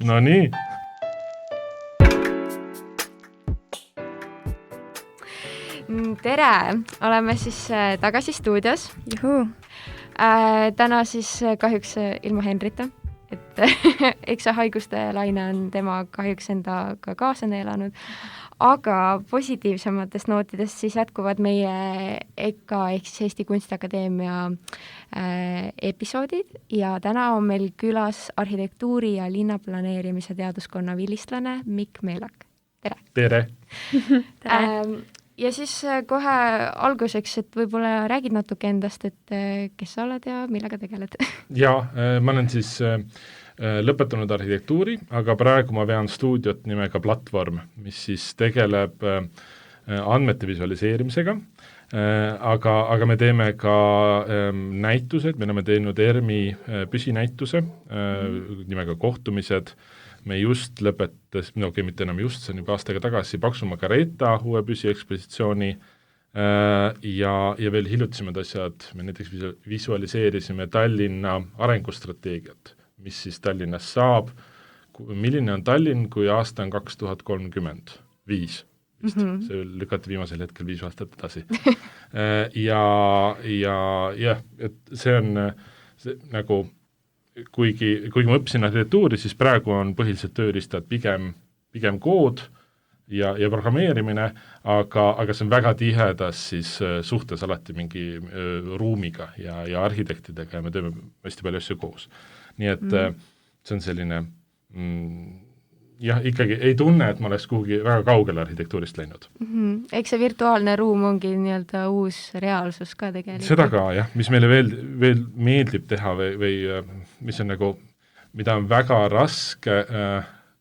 No nii. Tere, oleme siis tagasi stuudios. Juhu. Täna siis kahjuks ilma Henrita, et eks see haiguste laine on tema kahjuks endaga kaasa neelanud, aga positiivsematest nootidest siis jätkuvad meie EKA ehk siis Eesti Kunstiakadeemia episoodid ja täna on meil külas arhitektuuri ja linnaplaneerimise teaduskonna vilistlane Mikk Meelak. Tere! Tere! Ja siis kohe alguseks, et võib-olla räägid natuke endast, et kes sa oled ja millega tegeled? Jaa, ma olen siis lõpetanud arhitektuuri, aga praegu ma vean stuudiot nimega Platvorm, mis siis tegeleb andmete visualiseerimisega, aga me teeme ka näitused, me oleme teinud ERMi püsinäituse nimega Kohtumised. Me just lõpetas, mitte enam just, see on juba aastaga tagasi, Paksu Margareeta uue püsiekspositsiooni ja veel hiljutised asjad, me näiteks visualiseerisime Tallinna arengustrateegiat, mis siis Tallinnas saab, milline on Tallinn, kui aasta on 2035, see lükati viimasel hetkel 5 aastat edasi. Et see on see, nagu kuigi ma õppisin arhitektuuri, siis praegu on põhiliselt tööriistad pigem kood ja programmeerimine, aga see on väga tihedas siis suhtes alati mingi ruumiga ja arhitektidega ja me teeme hästi palju asju koos. Nii et see on selline, ikkagi ei tunne, et ma oleks kuhugi väga kaugele arhitektuurist läinud. Eks see virtuaalne ruum ongi nii-öelda uus reaalsus ka tegelikult. Seda ka, jah, mis meile veel meeldib teha või mis on nagu, mida on väga raske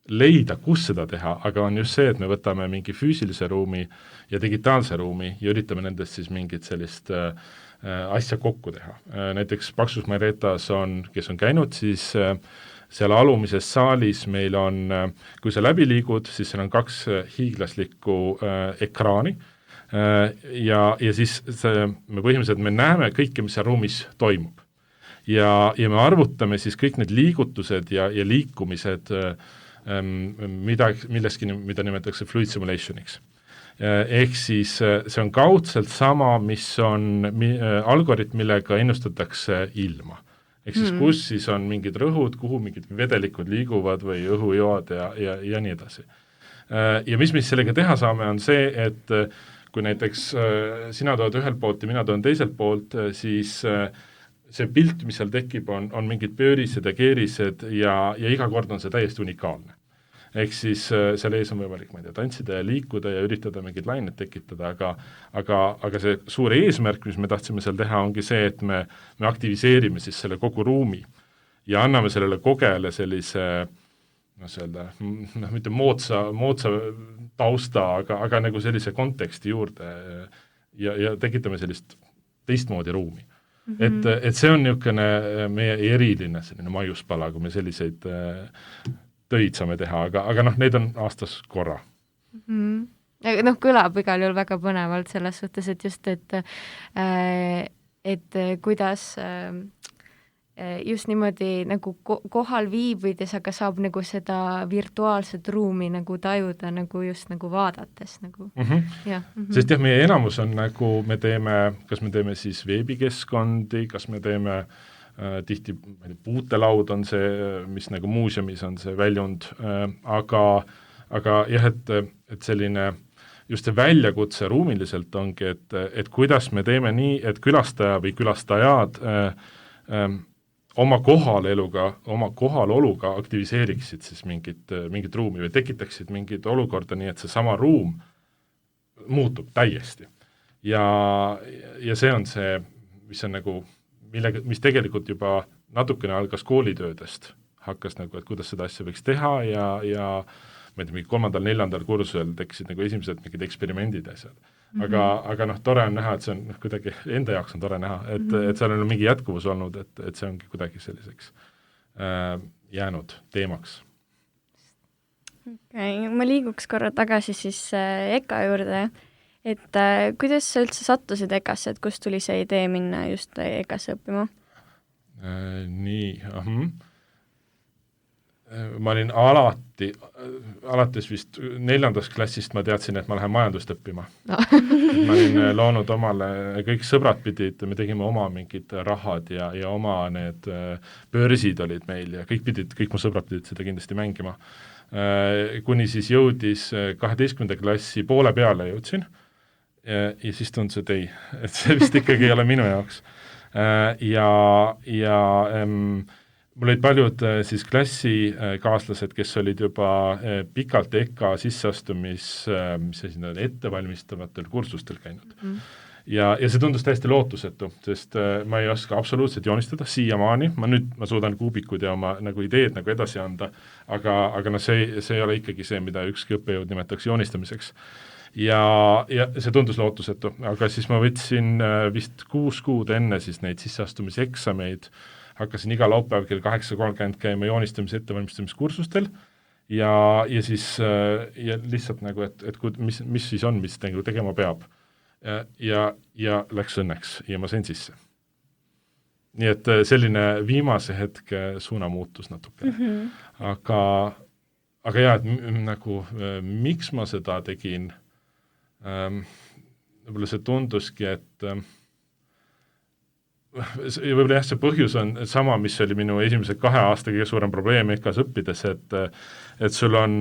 leida, kus seda teha, aga on just see, et me võtame mingi füüsilise ruumi ja digitaalse ruumi ja üritame nendest siis mingit sellist asja kokku teha. Näiteks Paksus Margareetas on, kes on käinud, siis seal alumises saalis meil on, kui sa läbi liigud, siis seal on 2 hiiglaslikku ekraani ja siis me põhimõtteliselt me näeme kõike, mis seal ruumis toimub. Ja me arvutame siis kõik need liigutused ja liikumised milleski, mida nimetatakse fluid simulationiks. Ehk siis see on kaudselt sama, mis on algoritm, millega ennustatakse ilma. Ehk siis kus siis on mingid rõhud, kuhu mingid vedelikud liiguvad või õhujoad ja nii edasi. Ja mis sellega teha saame, on see, et kui näiteks sina tood ühelt poolt ja mina toon teiselt poolt, siis see pilt, mis seal tekib, on mingid pöörised ja keerised ja iga kord on see täiesti unikaalne. Ehk siis seal ees on võimalik, ma ei tea, tantsida ja liikuda ja üritada mingid lained tekitada, aga see suur eesmärk, mis me tahtsime seal teha, ongi see, et me aktiviseerime siis selle kogu ruumi ja anname sellele kogele sellise, mitte moodsa tausta, aga nagu sellise konteksti juurde ja tekitame sellist teistmoodi ruumi. Et see on niisugune meie eriline selline maiuspala, kui me selliseid töid saame teha, aga neid on aastas korra. Kõlab igal juhul väga põnevalt selles suhtes, et just, et kuidas just niimoodi nagu kohal viibides, aga saab nagu seda virtuaalset ruumi nagu tajuda nagu just nagu vaadates. Nagu. Sest jah, meie enamus on nagu, kas me teeme siis veebikeskkondi, kas me teeme tihti puutelaud on see, mis nagu muuseumis on see väljund, aga jah, et selline just see väljakutse ruumiliselt ongi, et kuidas me teeme nii, et külastaja või külastajad oma kohaloluga aktiviseeriksid siis mingit ruumi või tekitaksid mingit olukorda nii, et see sama ruum muutub täiesti. Ja see on see, mis on nagu mis tegelikult juba natukene algas koolitöödest, hakkas nagu, et kuidas seda asja võiks teha ja ma ei tea, mingi 3.-4. kursusel tekkisid nagu esimesed mingid eksperimendid asjad. Aga tore on näha, et see on kuidagi, enda jaoks on tore näha, et seal on mingi jätkuvus olnud, et see ongi kuidagi selliseks jäänud teemaks. Okay, ma liiguks korra tagasi siis EKA juurde. Et kuidas sa üldse sattusid EKAsse, et kust tuli see idee minna just EKAsse õppima? ma olin alati, alates vist 4. klassist ma teadsin, et ma lähen majandust õppima no. Ma olin loonud omale, kõik sõbrad pidid, me tegime oma mingid rahad ja oma need börsid olid meil ja kõik mu sõbrad pidid seda kindlasti mängima. Kuni siis jõudis 12. klassi poole peale jõudsin ja siis tundus, et ei, et see vist ikkagi ei ole minu jaoks. Mul olid paljud siis klassikaaslased, kes olid juba pikalt EKA ettevalmistavatel kursustel käinud. Ja see tundus täiesti lootusetu, sest ma ei oska absoluutselt joonistada siiamaani, ma suudan kuubikud ja oma nagu ideed nagu edasi anda, aga no see ei ole ikkagi see, mida ükski õppejõud nimetaks joonistamiseks. Ja see tundus lootusetu, aga siis ma võtsin vist 6 kuud enne siis neid sisseastumiseksameid, hakkasin iga laupäev kell 8:30 käima joonistamise ettevalmistamiskursustel ja siis ja lihtsalt nagu, et mis siis on, mis nagu tegema peab. Ja läks õnneks ja ma sain sisse. Nii et selline viimase hetke suunamuutus natuke. Aga jah, et nagu miks ma seda tegin, võib-olla see tunduski, et võib-olla jah, see põhjus on sama, mis oli minu esimese 2 aasta kõige suurem probleem EKAs õppides, et sul on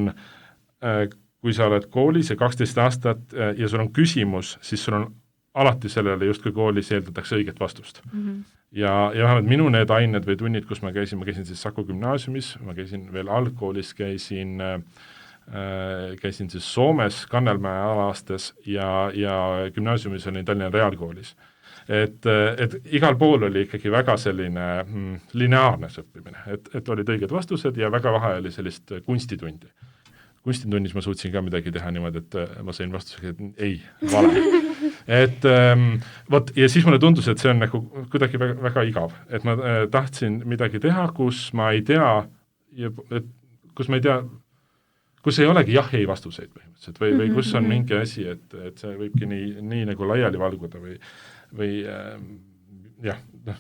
kui sa oled koolis ja 12 aastat ja sul on küsimus, siis sul on alati sellele justkui koolis eeldatakse õiget vastust. Ja vähemalt minu need ained või tunnid, kus ma käisin siis Saku gümnaasiumis, ma käisin veel algkoolis, käisin siis Soomes Kannelmäe alaastes ja gümnaasiumis olin Tallinna Reaalkoolis. Et igal pool oli ikkagi väga selline lineaarne õppimine, et olid õiged vastused ja väga vahe oli sellist kunstitundi. Kunstitunnis ma suutsin ka midagi teha niimoodi, et ma sain vastusega, et ei, vale. Ja siis mulle tundus, et see on nagu kuidagi väga, väga igav, et ma tahtsin midagi teha, kus ma ei tea, kus ei olegi jah-ei vastuseid põhimõtteliselt või kus on mingi asi, et see võibki nii nagu laiali valguda või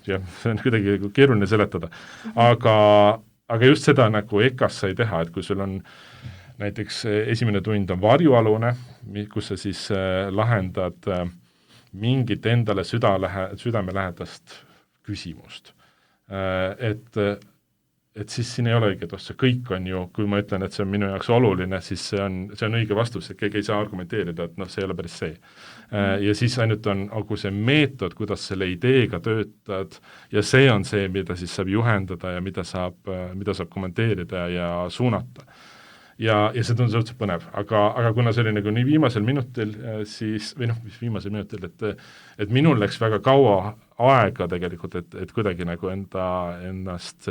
see on kuidagi keeruline seletada. Aga just seda nagu EKAs sai teha, et kui sul on näiteks esimene tund on varjualune, kus sa siis lahendad mingit endale südamelähedast küsimust. Et siis siin ei ole õiget vastust, kõik on ju, kui ma ütlen, et see on minu jaoks oluline, siis see on õige vastus, et keegi ei saa argumenteerida, et see ei ole päris see. Ja siis ainult on see meetod, kuidas selle ideega töötad ja see on see, mida siis saab juhendada ja mida saab kommenteerida ja suunata. Ja see tundus õudselt põnev, aga kuna see oli nagu nii viimasel minutil, siis, või viimasel minutil, et minul läks väga kaua aega tegelikult, et kuidagi nagu ennast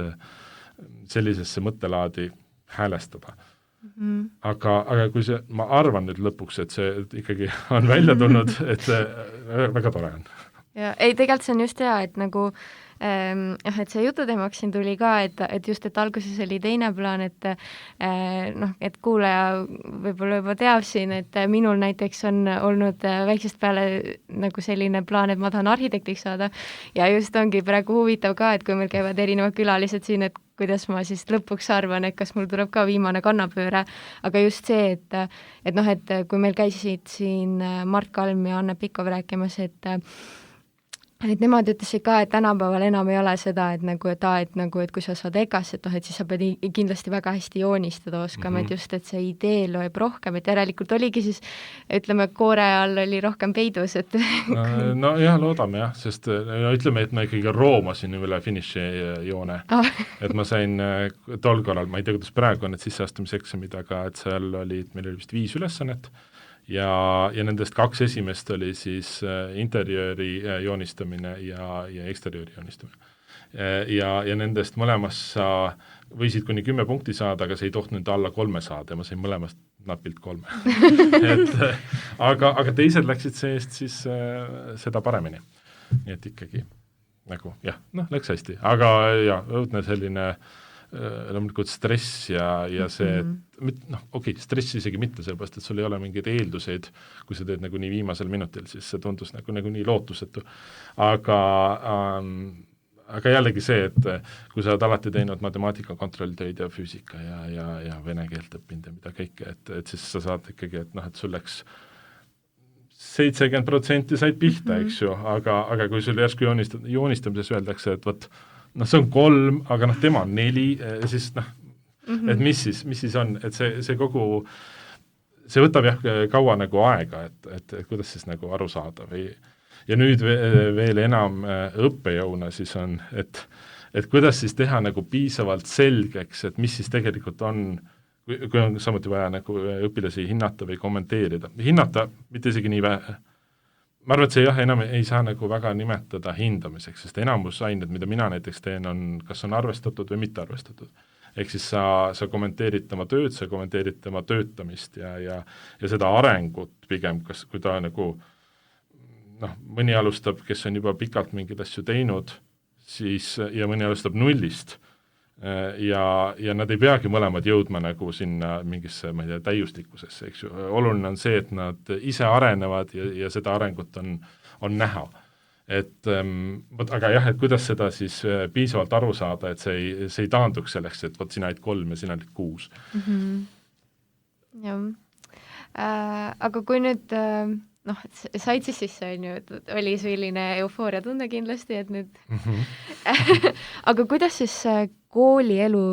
sellisesse mõttelaadi häälestada. Aga kui ma arvan nüüd lõpuks, et see ikkagi on välja tulnud, et see väga tore on. Ja ei, tegelikult see on just hea, et nagu et see jututeemaks siin tuli ka, et just, et alguses oli teine plaan, et kuulaja võib-olla juba teab siin, et minul näiteks on olnud väiksest peale nagu selline plaan, et ma tahan arhitektiks saada ja just ongi praegu huvitav ka, et kui meil käivad erinevad külalised siin, et kuidas ma siis lõpuks arvan, et kas mul tuleb ka viimane kannapööre, aga just see, et kui meil käisid siin Mart Kalm ja Anne Pikov rääkimas, et nemad ütlesid ka, et tänapäeval enam ei ole seda, et kui sa saad EKAs, et siis sa pead kindlasti väga hästi joonistada oskama, et just, et see idee loeb rohkem, et järelikult oligi siis, ütleme, koore all oli rohkem peidus, et no jah, loodame jah, sest ütleme, et ma ikkagi roomasin üle finiši joone, et ma sain tol korral, ma ei tea, kuidas praegu on need sisseastumiseksamid, aga et seal meil oli vist 5 ülesannet, ja nendest 2 esimest oli siis interjööri joonistamine ja eksteriööri joonistamine. Ja nendest mõlemas sa võisid kuni 10 punkti saada, aga see ei tohtinud alla 3 saada ja ma sain mõlemast napilt 3. Aga teised läksid seest siis seda paremini. Nii et ikkagi nagu jah, läks hästi. Aga õudne selline loomulikult stress ja see, stress isegi mitte, sellepärast, et sul ei ole mingeid eelduseid, kui sa teed nagu nii viimasel minutil, siis see tundus nagu nii lootusetu. aga jällegi see, et kui sa oled alati teinud matemaatika kontrolltöid ja füüsika ja vene keelt õppinud ja mida kõike, et siis sa saad ikkagi, et noh, et sul läks 70% said pihta, eks ju, aga kui sul järsku joonistamises öeldakse, et vot, noh, see on 3, aga noh, tema on 4, siis noh, et mis siis on, et see kogu, see võtab jah kaua nagu aega, et kuidas siis nagu aru saada või ja nüüd veel enam õppejõuna siis on, et kuidas siis teha nagu piisavalt selgeks, et mis siis tegelikult on, kui on samuti vaja nagu õpilasi hinnata või kommenteerida. Hinnata mitte isegi nii vähe. Ma arvan, et see jah, enam ei saa nagu väga nimetada hindamiseks, sest enamus ained, mida mina näiteks teen, on, kas on arvestatud või mitte arvestatud. Ehk siis sa kommenteerid tema tööd, sa kommenteerid tema töötamist ja seda arengut pigem, kas kui ta nagu noh, mõni alustab, kes on juba pikalt mingeid asju teinud, siis, ja mõni alustab nullist ja nad ei peagi mõlemad jõudma nagu sinna mingisse, ma ei tea, täiuslikkusesse, eks ju. Oluline on see, et nad ise arenevad ja seda arengut on näha. Aga jah, et kuidas seda siis piisavalt aru saada, et see ei taanduks selleks, et vot sina olid 3 ja sina olid 6. Jah. Aga kui nüüd noh, said siis sisse, on ju, et oli selline eufooria tunne kindlasti, et nüüd aga kuidas siis koolielu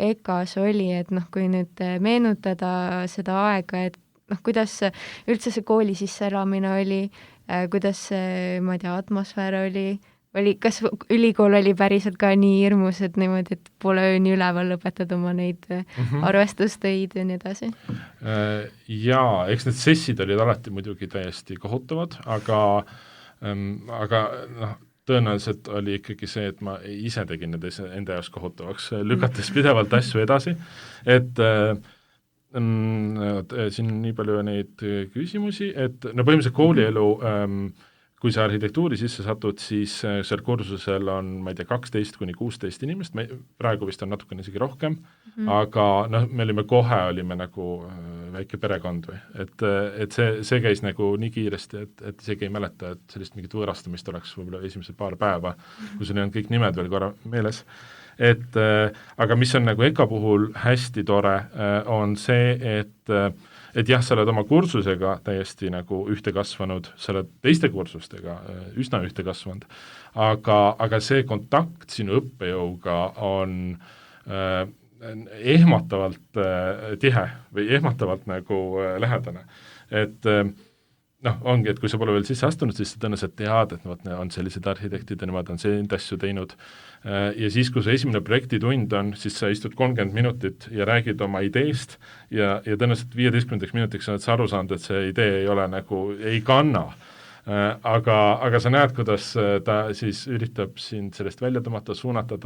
EKA-s oli, et noh, kui nüüd meenutada seda aega, et noh, kuidas üldse see kooli sisseelamine oli, kuidas see, ma ei tea, atmosfäär oli, kas ülikool oli päriselt ka nii hirmus, et niimoodi, et poole ööni üleval lõpetad oma neid arvestustöid ja nii edasi? Jaa, eks need sessid olid alati muidugi täiesti kohutavad, aga noh, tõenäoliselt oli ikkagi see, et ma ise tegin need enda jaoks kohutavaks, lükates pidevalt asju edasi, et siin on nii palju neid küsimusi, et no põhimõtteliselt koolielu kui sa arhitektuuri sisse satud, siis seal kursusel on, ma ei tea, 12-16 inimest, praegu vist on natukene isegi rohkem, aga noh, me olime nagu väike perekond või, et see käis nagu nii kiiresti, et isegi ei mäleta, et sellist mingit võõrastamist oleks võib-olla esimesed paar päeva, kui sul on kõik nimed veel korra meeles. Aga mis on nagu EKA puhul hästi tore, on see, et jah, sa oled oma kursusega täiesti nagu ühte kasvanud, sa oled teiste kursustega üsna ühte kasvanud, aga see kontakt sinu õppejõuga on ehmatavalt tihe või ehmatavalt nagu lähedane. Et noh, ongi, et kui sa pole veel sisse astunud, siis sa tõenäoliselt tead, et on sellised arhitektid ja nemad on selliseid asju teinud. Ja siis, kui see esimene projektitund on, siis sa istud 30 minutit ja räägid oma ideest ja tõenäoliselt 15 minutiks oled sa aru saanud, et see idee ei ole nagu, ei kanna. Aga sa näed, kuidas ta siis üritab sind sellest välja tõmmata, suunata,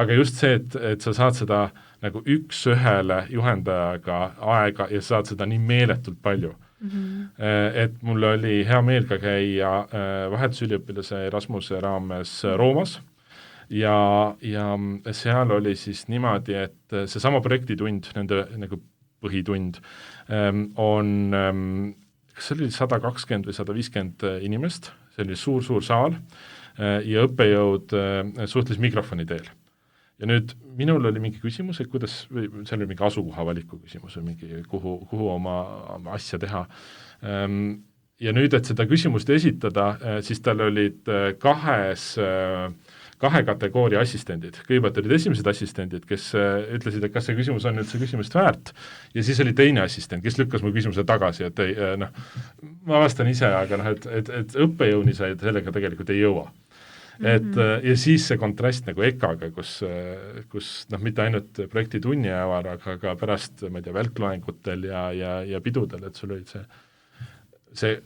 aga just see, et sa saad seda nagu üks-ühele juhendajaga aega ja saad seda nii meeletult palju. Et mul oli hea meel ka käia vahetusüliõpilase Erasmuse raames Roomas ja seal oli siis niimoodi, et seesama projektitund, nende nagu põhitund on, kas see oli 120 või 150 inimest, see oli suur saal ja õppejõud suhtles mikrofoni teel. Ja nüüd minul oli mingi küsimus, et kuidas, või seal oli mingi asukoha valiku küsimus või mingi, kuhu oma asja teha. Ja nüüd, et seda küsimust esitada, siis tal olid kahe kategooria assistendid. Kõigepealt olid esimesed assistendid, kes ütlesid, et kas see küsimus on nüüd see küsimust väärt, ja siis oli teine assistent, kes lükkas mu küsimuse tagasi, et ei, noh, ma vastan ise, aga noh, et õppejõuni sa sellega tegelikult ei jõua. Ja siis see kontrast nagu EKA-ga, kus noh, mitte ainult projekti tunni ajal, aga ka pärast, ma ei tea, välkloengutel ja pidudel, et sul olid see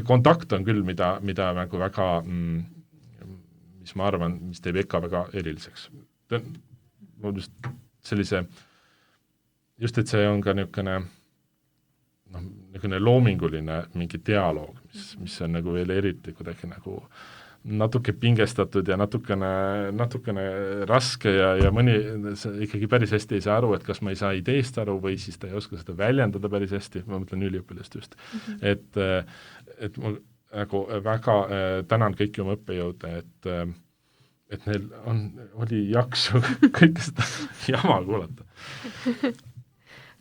kontakt on küll, mida nagu väga mis ma arvan, mis teeb EKA väga eriliseks. Just sellise, just et see on ka niisugune loominguline mingi dialoog, mis on nagu veel eriti kuidagi nagu natuke pingestatud ja natukene raske ja mõni ikkagi päris hästi ei saa aru, et kas ma ei saa ideest aru või siis ta ei oska seda väljendada päris hästi, ma mõtlen üliõpilast just. Et ma nagu väga tänan kõiki oma õppejõude, et neil oli jaksu kõike seda jama kuulata.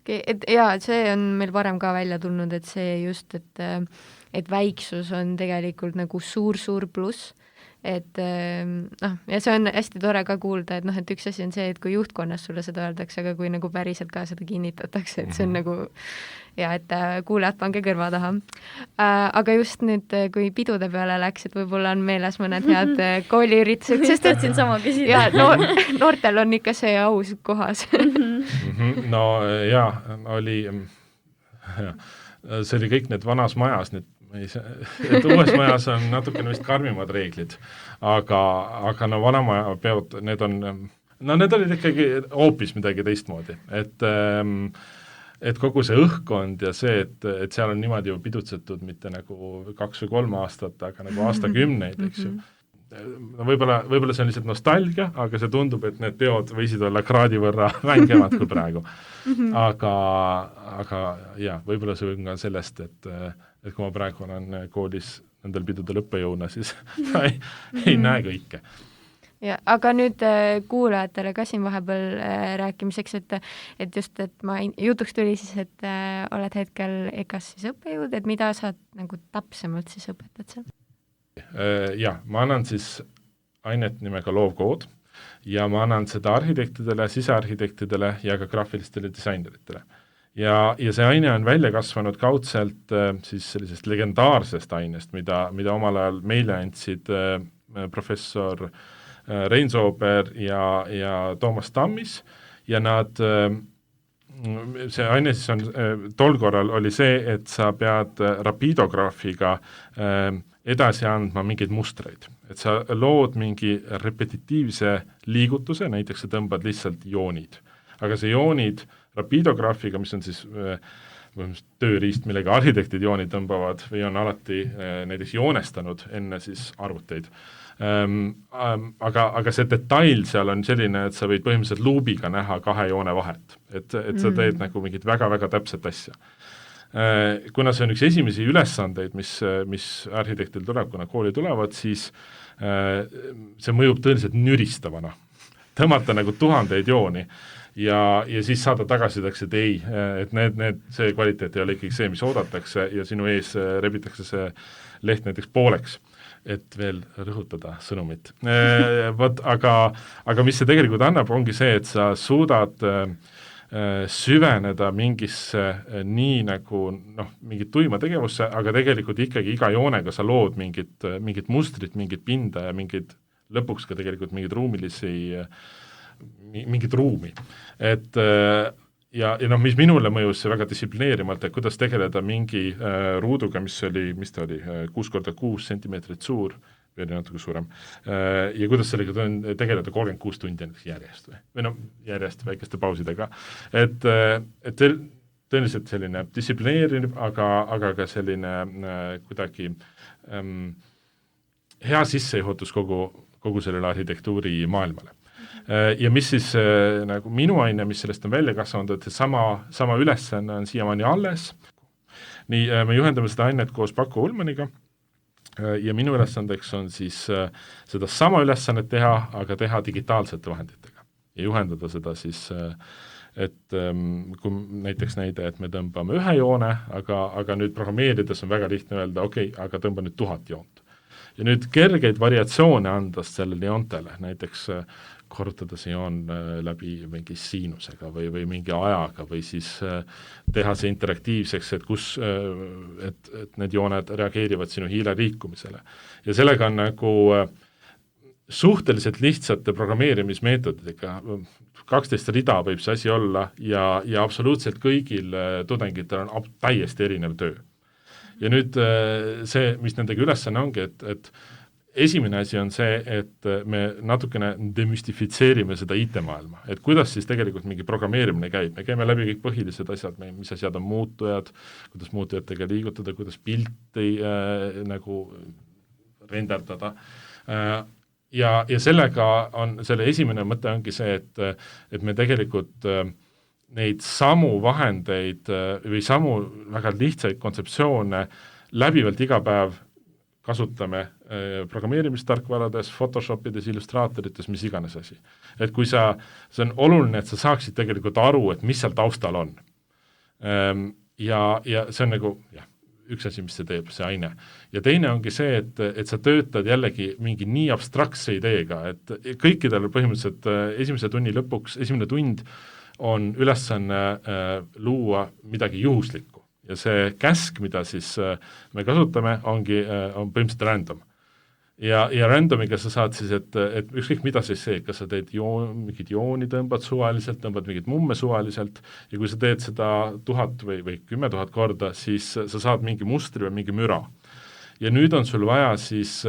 Okay, et jaa, see on meil varem ka välja tulnud, et see just, et väiksus on tegelikult nagu suur pluss, et ja see on hästi tore ka kuulda, et et üks asi on see, et kui juhtkonnas sulle seda öeldakse, aga kui nagu päriselt ka seda kinnitatakse, et see on nagu ja et kuulajad, pange kõrva taha. Aga just nüüd, kui pidude peale läks, et võib-olla on meeles mõned head kooliüritused, sest et siin sama küsida. Noortel on ikka see aus kohas. No jaa, oli see oli kõik need vanas majas, et uues majas on natukene vist karmimad reeglid, aga no vanamaja peod, need olid ikkagi hoopis midagi teistmoodi, et kogu see õhkkond ja see, et seal on niimoodi ju pidutsetud mitte nagu 2 või 3 aastat, aga nagu aastakümneid, eks ju. No võib-olla see on lihtsalt nostalgia, aga see tundub, et need peod võisid olla kraadi võrra vängemad kui praegu. Aga jah, võib-olla see võib ka sellest, et kui ma praegu olen koolis nendel pidudel õppejõuna, siis ei näe kõike. Ja, aga nüüd kuulajatele ka siin vahepeal rääkimiseks, et just, et ma jutuks tuli siis, et oled hetkel EKAs siis õppejõud, et mida sa nagu täpsemalt siis õpetad seal? Jah, ma annan siis ainet nimega loovkood ja ma annan seda arhitektidele, sisearhitektidele ja ka graafilistele disaineritele. Ja see aine on välja kasvanud kaudselt siis sellisest legendaarsest ainest, mida omal ajal meile andsid professor Rein Soober ja Toomas Tammis ja see aine siis on, tol korral oli see, et sa pead rapidograafiga edasi andma mingeid mustreid. Et sa lood mingi repetitiivse liigutuse, näiteks sa tõmbad lihtsalt joonid. Aga see joonid rapidograafiga, mis on siis tööriist, millega arhitektid joonid tõmbavad või on alati näiteks joonestanud enne siis arvuteid. Aga see detail seal on selline, et sa võid põhimõtteliselt luubiga näha 2 joone vahet. Et sa teed nagu mingit väga-väga täpset asja. Kuna see on üks esimesi ülesandeid, mis arhitektil tuleb, kuna kooli tulevad, siis see mõjub tõeliselt nüristavana. Tõmmata nagu 1000 jooni ja siis saada tagasidaks, et ei, et see kvaliteet ei ole ikkagi see, mis oodatakse ja sinu ees rebitakse see leht näiteks pooleks, et veel rõhutada sõnumit. Aga mis see tegelikult annab, ongi see, et sa suudad süveneda mingisse nii nagu mingit tuima tegevusse, aga tegelikult ikkagi iga joonega sa lood mingit mustrit, mingit pinda ja lõpuks ka tegelikult mingit ruumi. Ja mis minule mõjus see väga distsiplineerimalt, et kuidas tegeleda mingi ruuduga, mis ta oli 6x6 sentimeetrit suur, või oli natuke suurem, ja kuidas sellega tegeleda 36 tundi järjest või järjest väikeste pausidega. Et tõeliselt selline distsiplineeriv, aga ka selline kuidagi hea sissejuhatus kogu sellele arhitektuuri maailmale. Ja mis siis nagu minu aine, mis sellest on välja kasvanud, et sama ülesanne on siiamaani alles. Nii, me juhendame seda ainet koos Paku Ullmaniga ja minu ülesandeks on siis seda sama ülesannet teha, aga teha digitaalsete vahenditega. Ja juhendada seda siis, et kui näiteks näide, et me tõmbame 1 joone, aga nüüd programmeerides on väga lihtne öelda, aga tõmba nüüd 1000 joont. Ja nüüd kergeid variatsioone andast sellele joontele, näiteks korrutada see joon läbi mingi siinusega või mingi ajaga või siis teha see interaktiivseks, et need jooned reageerivad sinu hiile liikumisele. Ja sellega on nagu suhteliselt lihtsate programmeerimismeetodidega, 12 rida võib see asi olla ja absoluutselt kõigil tudengitel on täiesti erinev töö. Ja nüüd see, mis nendega ülesanne ongi, et esimene asi on see, et me natukene demystifitseerime seda IT-maailma, et kuidas siis tegelikult mingi programmeerimine käib. Me käime läbi kõik põhilised asjad, mis asjad on muutujad, kuidas muutujatega liigutada, kuidas pilti nagu renderdada. Ja sellega selle esimene mõte ongi see, et me tegelikult neid samu vahendeid või samu väga lihtsaid kontseptsioone läbivalt iga päev kasutame programmeerimistarkvarades, Photoshopides, Illustratorites, mis iganes asi. Et kui see on oluline, et sa saaksid tegelikult aru, et mis seal taustal on. Ja see on nagu, üks asi, mis see teeb, see aine. Ja teine ongi see, et sa töötad jällegi mingi nii abstraktse ideega, et kõikidel põhimõtteliselt esimene tund on ülesanne luua midagi juhuslikku. Ja see käsk, mida siis me kasutame, on põhimõtteliselt random. Ja randomiga sa saad siis, et ükskõik mida siis see, kas sa teed mingid jooni tõmbad suvaliselt, tõmbad mingid mumme suvaliselt ja kui sa teed seda 1000 või 10 000 korda, siis sa saad mingi mustri või mingi müra. Ja nüüd on sul vaja siis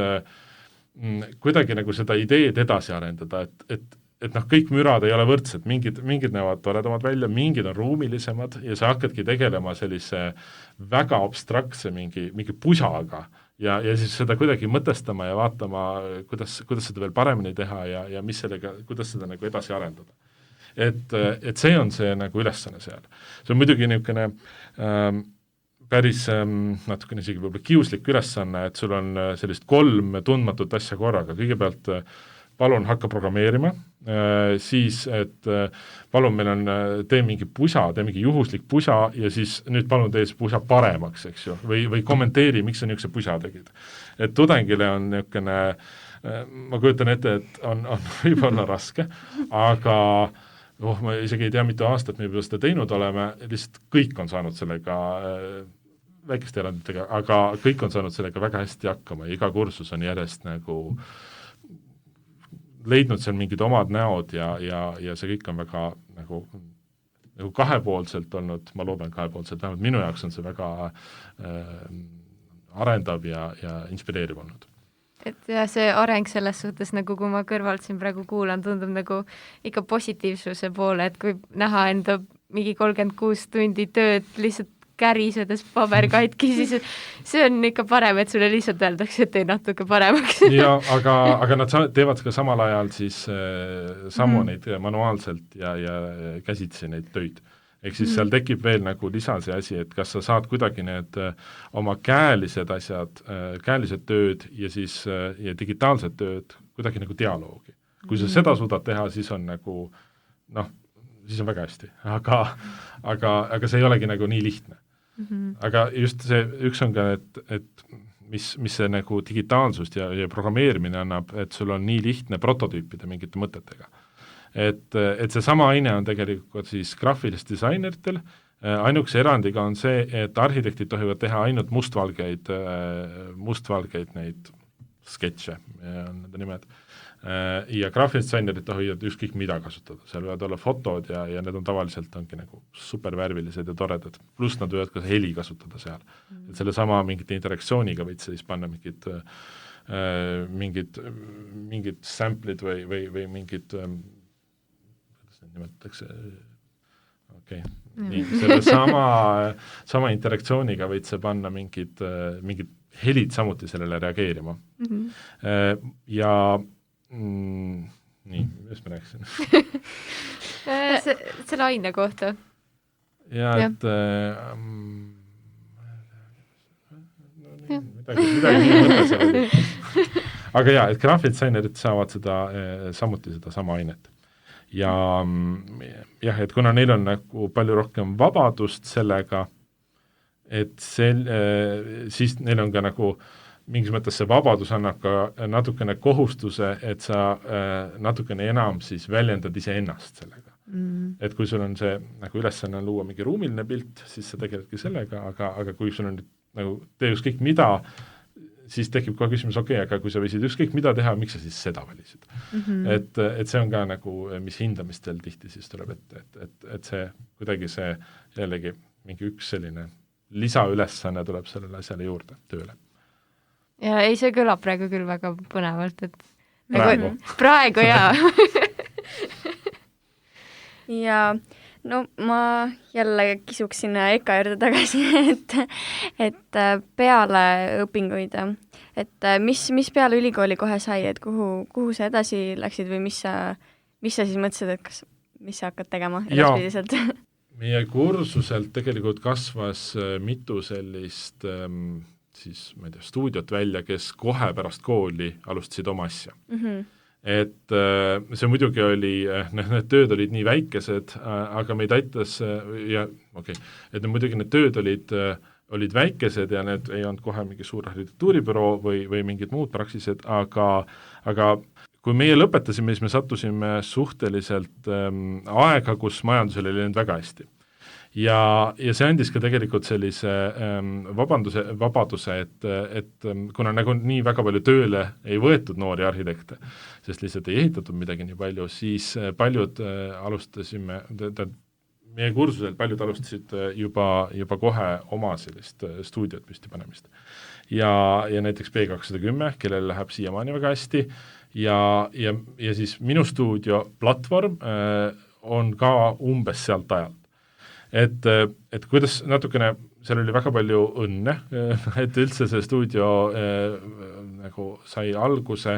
kuidagi nagu seda ideed edasi arendada, et kõik mürad ei ole võrdsed, mingid näevad toredamad välja, mingid on ruumilisemad ja sa hakkadki tegelema sellise väga abstraktse mingi pusaga ja siis seda kuidagi mõtestama ja vaatama, kuidas seda veel paremini teha ja mis sellega, kuidas seda nagu edasi arendada. Et see on see nagu ülesanne seal. See on muidugi niisugune päris natukene isegi võib-olla kiuslik ülesanne, et sul on sellist 3 tundmatut asja korraga. Kõigepealt palun hakka programmeerima, siis, et palun meil on, tee mingi juhuslik pusa ja siis nüüd palun tee see pusa paremaks, eks ju, või kommenteeri, miks sa niisuguse pusa tegid. Et tudengile on niisugune, ma kujutan ette, et on võib-olla raske, aga ma isegi ei tea, mitu aastat me juba seda teinud oleme, lihtsalt kõik on saanud sellega väikeste eranditega, aga kõik on saanud sellega väga hästi hakkama ja iga kursus on järjest nagu leidnud seal mingid omad näod ja see kõik on väga nagu kahepoolselt olnud, ma loodan kahepoolselt, vähemalt minu jaoks on see väga arendav ja inspireeriv olnud. Et ja see areng selles suhtes, nagu kui ma kõrvalt siin praegu kuulan, tundub nagu ikka positiivsuse poole, et kui näha enda mingi 36 tundi tööd lihtsalt kärisedes paber katki, siis see on ikka parem, et sulle lihtsalt öeldakse, et tee natuke paremaks. Ja, aga nad teevad ka samal ajal siis neid manuaalselt ja käsitsi neid töid. Ehk siis seal tekib veel nagu lisa see asi, et kas sa saad kuidagi need oma käelised asjad, käelised tööd ja siis ja digitaalsed tööd kuidagi nagu dialoogi. Kui sa seda suudad teha, siis on nagu siis on väga hästi, aga see ei olegi nagu nii lihtne. Aga just see, üks on ka, et mis see nagu digitaalsust ja programmeerimine annab, et sul on nii lihtne prototüüpida mingite mõtetega. Et see sama aine on tegelikult siis graafilist disainertel, ainukese erandiga on see, et arhitektid tohivad teha ainult mustvalgeid neid sketše, on nende nimed. Ja graafilised disainerid tohivad ükskõik mida kasutada, seal võivad olla fotod ja need on tavaliselt ongi nagu supervärvilised ja toredad, pluss nad võivad ka heli kasutada seal. Et selle sama mingite interaktsiooniga võid siis panna mingid sample'id või mingid kuidas need nimetatakse nii, selle sama interaktsiooniga võid sa panna mingid helid samuti sellele reageerima. Ja nii, mis ma rääkisin? Selle aine kohta. Ja, et midagi nii mõte seal oli. Aga et graafilisainerid saavad samuti seda sama ainet. Ja et kuna neil on nagu palju rohkem vabadust sellega, et siis neil on ka nagu mingis mõttes see vabadus annab ka natukene kohustuse, et sa natukene enam siis väljendad iseennast sellega. Et kui sul on see nagu ülesanne luua mingi ruumiline pilt, siis sa tegeledki sellega, aga kui sul on nagu tee ükskõik mida, siis tekib ka küsimus, aga kui sa võisid ükskõik mida teha, miks sa siis seda valisid? Et see on ka nagu, mis hindamistel tihti siis tuleb ette, et see kuidagi see jällegi mingi üks selline lisaülesanne tuleb sellele asjale juurde, tööle. Ja ei, see kõlab praegu küll väga põnevalt, et praegu jaa. Ja no ma jälle kisuksin EKA juurde tagasi, et peale õpinguid, et mis peale ülikooli kohe sai, et kuhu sa edasi läksid või mis sa siis mõtlesid, et mis sa hakkad tegema edaspidiselt? Meie kursuselt tegelikult kasvas mitu sellist siis, ma ei tea, stuudiot välja, kes kohe pärast kooli alustasid oma asja. Et see muidugi oli, need tööd olid nii väikesed, aga meid aitas et muidugi need tööd olid väikesed ja need ei olnud kohe mingi suur arhitektuuribüroo või mingid muud praksised, aga kui meie lõpetasime, siis me sattusime suhteliselt aega, kus majandusel oli läinud väga hästi. Ja see andis ka tegelikult sellise vabaduse, et kuna nagu nii väga palju tööle ei võetud noori arhitekte, sest lihtsalt ei ehitatud midagi nii palju, siis paljud alustasime, meie kursusel paljud alustasid juba kohe oma sellist stuudiot püsti panemist. Ja näiteks B210, kellel läheb siiamaani väga hästi, ja siis minu stuudio platvorm on ka umbes sealt ajalt. Et kuidas natukene, seal oli väga palju õnne, et üldse see stuudio nagu sai alguse,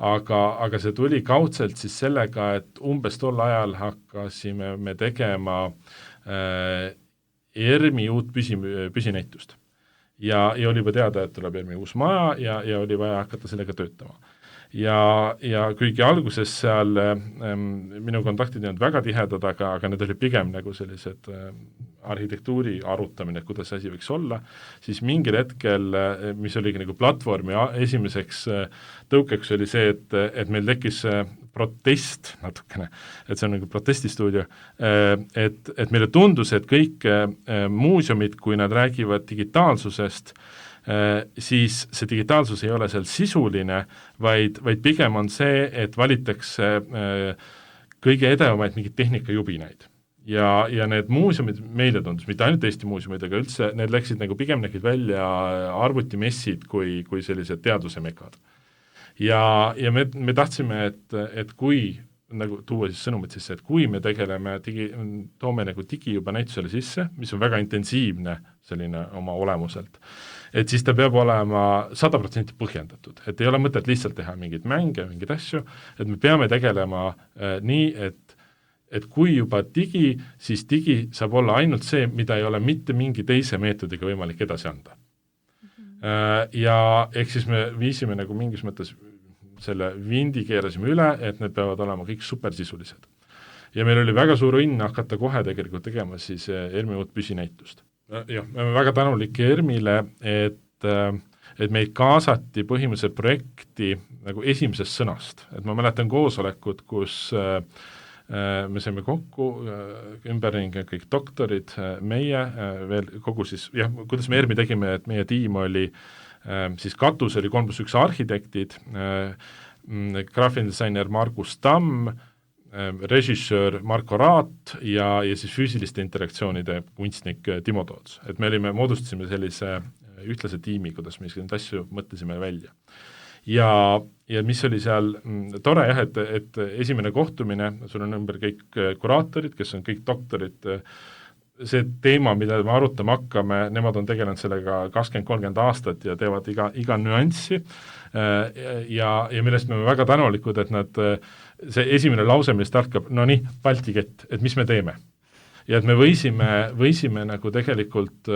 aga see tuli kaudselt siis sellega, et umbes tol ajal hakkasime me tegema ERMi uut püsinäitust. Ja oli juba teada, et tuleb ERMi uus maja ja oli vaja hakata sellega töötama. Ja kuigi alguses seal minu kontaktid ei olnud väga tihedad, aga need oli pigem nagu sellised arhitektuuri arutamine, kuidas see asi võiks olla, siis mingil hetkel, mis oligi nagu platvormi esimeseks tõukeks oli see, et meil tekkis protest natukene, et see on nagu protestistuudio, et meile tundus, et kõik muuseumid, kui nad räägivad digitaalsusest, siis see digitaalsus ei ole seal sisuline, vaid pigem on see, et valitakse kõige edevamaid mingid tehnikajubinaid. Ja need muuseumid meile tundus, mitte ainult Eesti muuseumid, aga üldse need läksid nagu pigem nägid välja arvutimessid kui sellised teadusemekad. Ja me tahtsime, et kui nagu tuua siis sõnumit sisse, et kui me tegeleme toome nagu digi juba näitusele sisse, mis on väga intensiivne selline oma olemuselt, et siis ta peab olema 100% põhjendatud, et ei ole mõtet lihtsalt teha mingeid mänge, mingeid asju, et me peame tegelema nii, et kui juba digi, siis digi saab olla ainult see, mida ei ole mitte mingi teise meetodiga võimalik edasi anda. Ja ehk siis me viisime nagu mingis mõttes selle vindi keerasime üle, et need peavad olema kõik supersisulised. Ja meil oli väga suur õnn hakata kohe tegelikult tegema siis ERMi uut püsinäitust. Jah, me oleme väga tänulik ERMile, et meid kaasati põhimõtteliselt projekti nagu esimesest sõnast. Et ma mäletan koosolekut, kus me saime kokku, ümberringi kõik doktorid, meie veel kogu siis, kuidas me ERMi tegime, et meie tiim oli siis katus oli 3+1 arhitektid, graafiline disainer Margus Tamm, režissöör Marko Raat ja siis füüsiliste interaktsioonide kunstnik Timo Toots. Et me moodustasime sellise ühtlase tiimi, kuidas me neid asju mõtlesime välja. Ja mis oli seal tore et esimene kohtumine, sul on ümber kõik kuraatorid, kes on kõik doktorid, see teema, mida me arutama hakkame, nemad on tegelenud sellega 20-30 aastat ja teevad iga nüanssi ja millest me väga tänulikud, et nad, see esimene lause, millest hakkab, no nii, Balti kett, et mis me teeme. Ja et me võisime nagu tegelikult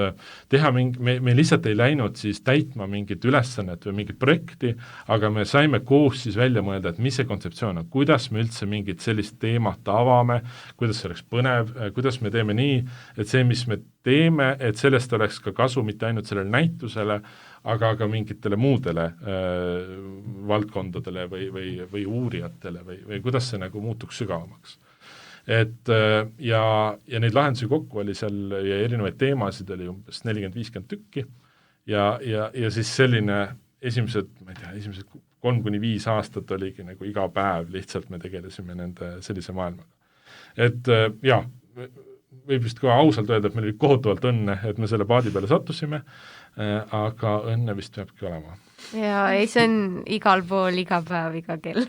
teha me lihtsalt ei läinud siis täitma mingit ülesannet või mingit projekti, aga me saime koos siis välja mõelda, et mis see kontseptsioon on, kuidas me üldse mingit sellist teemat avame, kuidas see oleks põnev, kuidas me teeme nii, et see, mis me teeme, et sellest oleks ka kasu mitte ainult sellele näitusele, aga ka mingitele muudele valdkondadele või uurijatele või kuidas see nagu muutuks sügavamaks. Et ja neid lahendusi kokku oli seal ja erinevaid teemasid oli umbes 40-50 tükki ja siis selline esimesed 3-5 aastat oligi nagu iga päev lihtsalt me tegelesime nende sellise maailmaga. Et võib vist ka ausalt öelda, et meil oli kohutavalt õnne, et me selle paadi peale sattusime, aga õnne vist peabki olema. Ja ei, see on igal pool, iga päev, iga kell.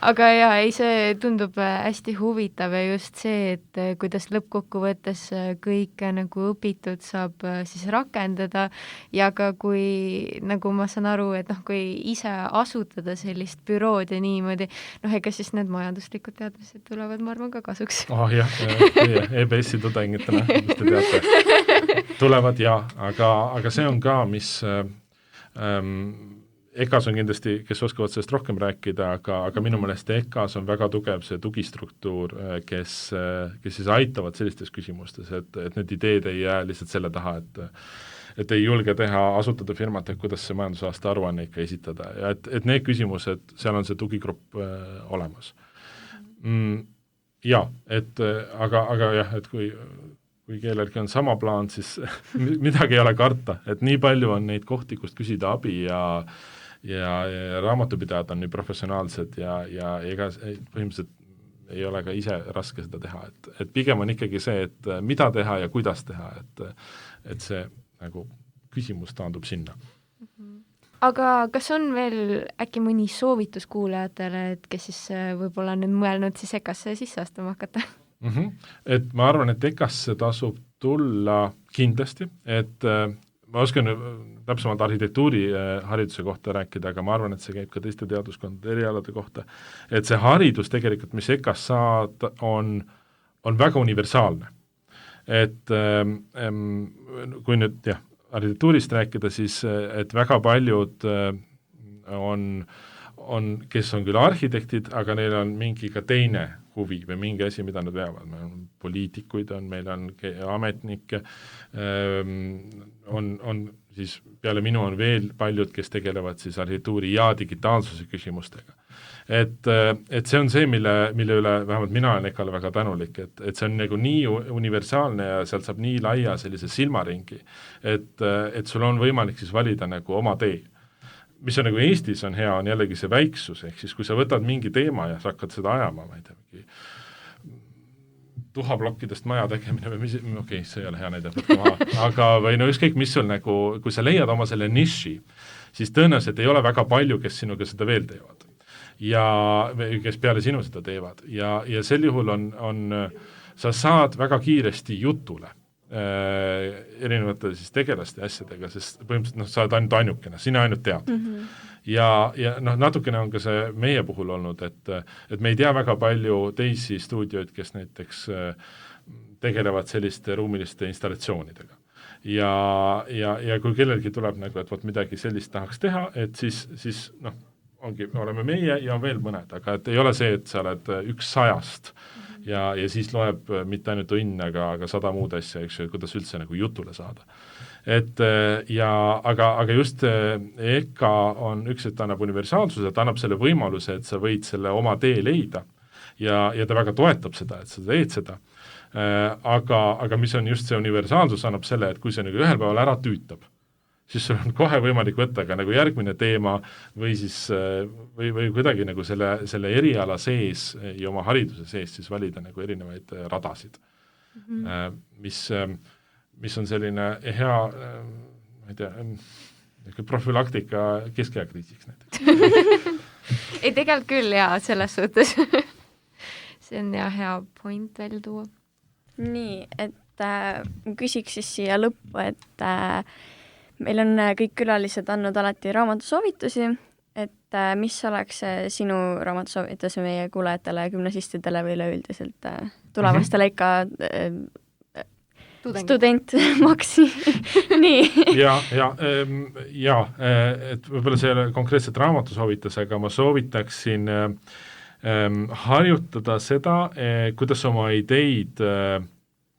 Aga see tundub hästi huvitav ja just see, et kuidas lõppkokkuvõttes kõike nagu õpitud saab siis rakendada ja ka kui, nagu ma saan aru, et kui ise asutada sellist bürood ja niimoodi, ega siis need majanduslikud teadmised tulevad, ma arvan, ka kasuks. jah, EBS-i tudengitena, mis te teate. tulevad aga see on ka, mis EKAs on kindlasti, kes oskavad sellest rohkem rääkida, aga minu meelest EKAs on väga tugev see tugistruktuur, kes siis aitavad sellistes küsimustes, et need ideed ei jää lihtsalt selle taha, et ei julge asutada firmat, et kuidas see majandusaasta aruanne ikka esitada ja et need küsimused, seal on see tugigrupp olemas. Aga jah, et kui kellelgi on sama plaan, siis midagi ei ole karta, et nii palju on neid kohti, kust küsida abi ja raamatupidajad on nii professionaalsed ja ega põhimõtteliselt ei ole ka ise raske seda teha, et pigem on ikkagi see, et mida teha ja kuidas teha, et see nagu küsimus taandub sinna. Aga kas on veel äkki mõni soovitus kuulajatele, et kes siis võib-olla nüüd mõelnud siis EKAsse sisse astuma hakata? Et ma arvan, et EKAsse tasub tulla kindlasti, et ma oskan täpsemalt arhitektuuri hariduse kohta rääkida, aga ma arvan, et see käib ka teiste teaduskondade erialade kohta, et see haridus tegelikult, mis EKAs saad, on väga universaalne. Et kui nüüd arhitektuurist rääkida, siis et väga paljud on, kes on küll arhitektid, aga neil on mingi ka teine huvi või mingi asi, mida nad veavad. Meil on poliitikuid, meil on ametnikke, on siis peale minu on veel paljud, kes tegelevad siis arhitektuuri ja digitaalsuse küsimustega. Et see on see, mille üle vähemalt mina olen EKAle väga tänulik, et see on nagu nii universaalne ja sealt saab nii laia sellise silmaringi, et sul on võimalik siis valida nagu oma tee. Mis on nagu Eestis on hea, on jällegi see väiksus, ehk siis kui sa võtad mingi teema ja sa hakkad seda ajama, ma ei tea, mingi tuhaplokkidest maja tegemine või okei, see ei ole hea näide, aga või no ükskõik, mis sul nagu, kui sa leiad oma selle niši, siis tõenäoliselt ei ole väga palju, kes sinuga seda veel teevad. Ja kes peale sinu seda teevad. Ja sel juhul sa saad väga kiiresti jutule erinevate siis tegelaste asjadega, sest põhimõtteliselt sa oled ainult ainukene, sina ainult tead. Ja natukene on ka see meie puhul olnud, et me ei tea väga palju teisi stuudioid, kes näiteks tegelevad selliste ruumiliste installatsioonidega. Ja kui kellelgi tuleb nagu, et võt midagi sellist tahaks teha, et siis oleme meie ja on veel mõned, aga et ei ole see, et sa oled 100 ja siis loeb mitte ainult õnn, aga 100 muud asja, eks ju, kuidas üldse nagu jutule saada. Aga just EKA on üks, et ta annab universaalsuse, ta annab selle võimaluse, et sa võid selle oma tee leida ja ta väga toetab seda, et sa teed seda. Aga mis on just see universaalsus, annab selle, et kui see nagu ühel päeval ära tüütab, siis sul on kohe võimalik võtta ka nagu järgmine teema või siis või kuidagi nagu selle eriala sees ja oma hariduse sees siis valida nagu erinevaid radasid, mis on selline hea, ma ei tea, profülaktika keskeakriisiks näiteks. Ei, tegelikult küll jaa, selles suhtes. See on hea point välja tuua. Nii, et küsiks siis siia lõppu, et meil on kõik külalised andnud alati raamatusoovitusi, et mis oleks sinu raamatusoovitus meie kuulajatele, gümnasistidele või üleüldiselt tulevastele ikka student Maxi. Nii. Et võib-olla see ei ole konkreetselt raamatusoovitus, aga ma soovitaksin harjutada seda, kuidas oma ideid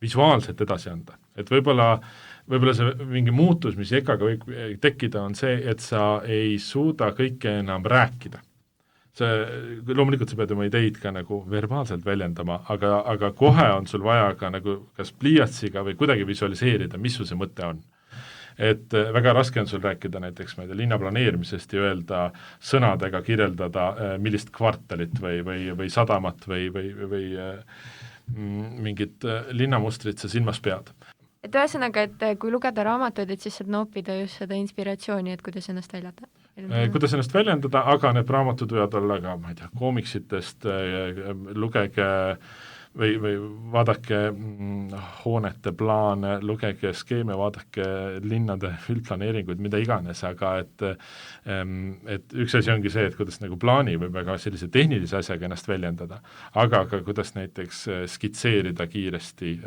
visuaalselt edasi anda. Et võib-olla see mingi muutus, mis EKAga võib tekkida, on see, et sa ei suuda kõike enam rääkida. Loomulikult sa pead oma ideid ka nagu verbaalselt väljendama, aga kohe on sul vaja ka nagu kas pliiatsiga või kuidagi visualiseerida, mis sul see mõte on. Et väga raske on sul rääkida näiteks linna planeerimisest ja öelda sõnadega kirjeldada millist kvartalit või sadamat või mingit linnamustrit sa silmas pead. Et ühesõnaga, et kui lugeda raamatuid, et siis saab noopida just seda inspiratsiooni, et kuidas ennast väljendada. Kuidas ennast väljendada, aga need raamatud võivad olla ka, ma ei tea, koomiksitest, lugege või vaadake hoonete plaane, lugege skeeme, vaadake linnade üldplaneeringuid, mida iganes, aga et üks asi ongi see, et kuidas nagu plaani või väga sellise tehnilise asjaga ennast väljendada, aga kuidas näiteks skitseerida kiiresti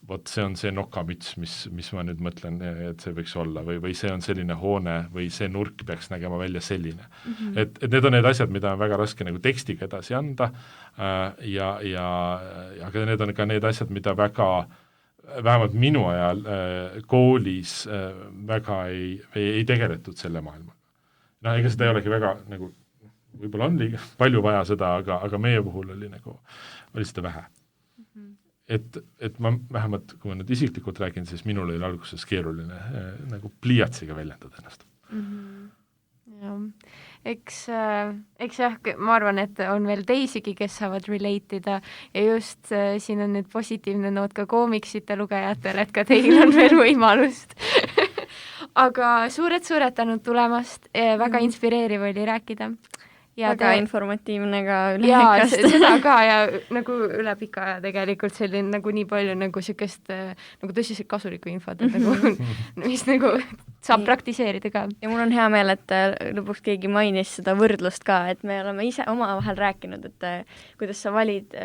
vot see on see nokamüts, mis ma nüüd mõtlen, et see võiks olla või see on selline hoone või see nurk peaks nägema välja selline. Et need on need asjad, mida on väga raske nagu tekstiga edasi anda aga need on ka need asjad, mida väga vähemalt minu ajal koolis väga ei tegeletud selle maailmaga. No ega seda ei olegi väga nagu, võib-olla on liiga palju vaja seda, aga meie puhul oli seda vähe. Et ma vähemalt, kui ma nüüd isiklikult räägin, siis minul oli alguses keeruline nagu pliiatsiga väljendada ennast. Ja. Eks jah, ma arvan, et on veel teisigi, kes saavad relate ida ja just siin on nüüd positiivne noot ka koomiksite lugejatele, et ka teil on veel võimalust. Aga suured tänud tulemast, väga inspireeriv oli rääkida. Ja väga informatiivne ka üle pikast. Ja seda ka ja nagu üle pika aja tegelikult selline nagu nii palju nagu sükest nagu tõsiselt kasulikku infot, et nagu, mis nagu saab praktiseerida ka. Ja mul on hea meel, et lõpuks keegi mainis seda võrdlust ka, et me oleme ise omavahel rääkinud, et kuidas sa valid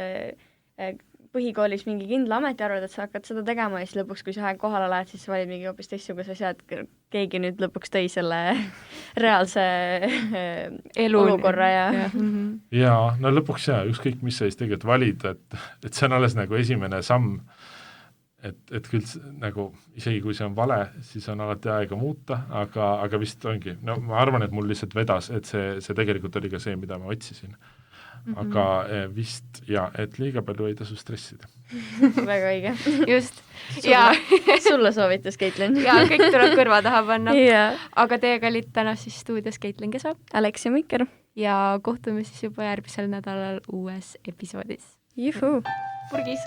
põhikoolis mingi kindla ameti arvad, et sa hakkad seda tegema ja siis lõpuks, kui sa kohale lähed, siis sa valid mingi hoopis teistsuguse asja, et keegi nüüd lõpuks tõi selle reaalse olukorra ja no lõpuks ükskõik mis sa siis tegelikult valid, et see on alles nagu esimene samm, et küll nagu isegi kui see on vale, siis on alati aega muuta, aga vist ongi, no ma arvan, et mul lihtsalt vedas, et see tegelikult oli ka see, mida ma otsisin. Aga vist et liiga palju ei tasu stressida. Väga õige. Just. Sulle soovitus, Caitlin. Ja kõik tuleb kõrva taha panna. Yeah. Aga teiega olid täna siis stuudios Caitlin Kesa. Aleksia Mikker. Ja kohtume siis juba järgmisel nädalal uues episoodis. Juhu! Purgis!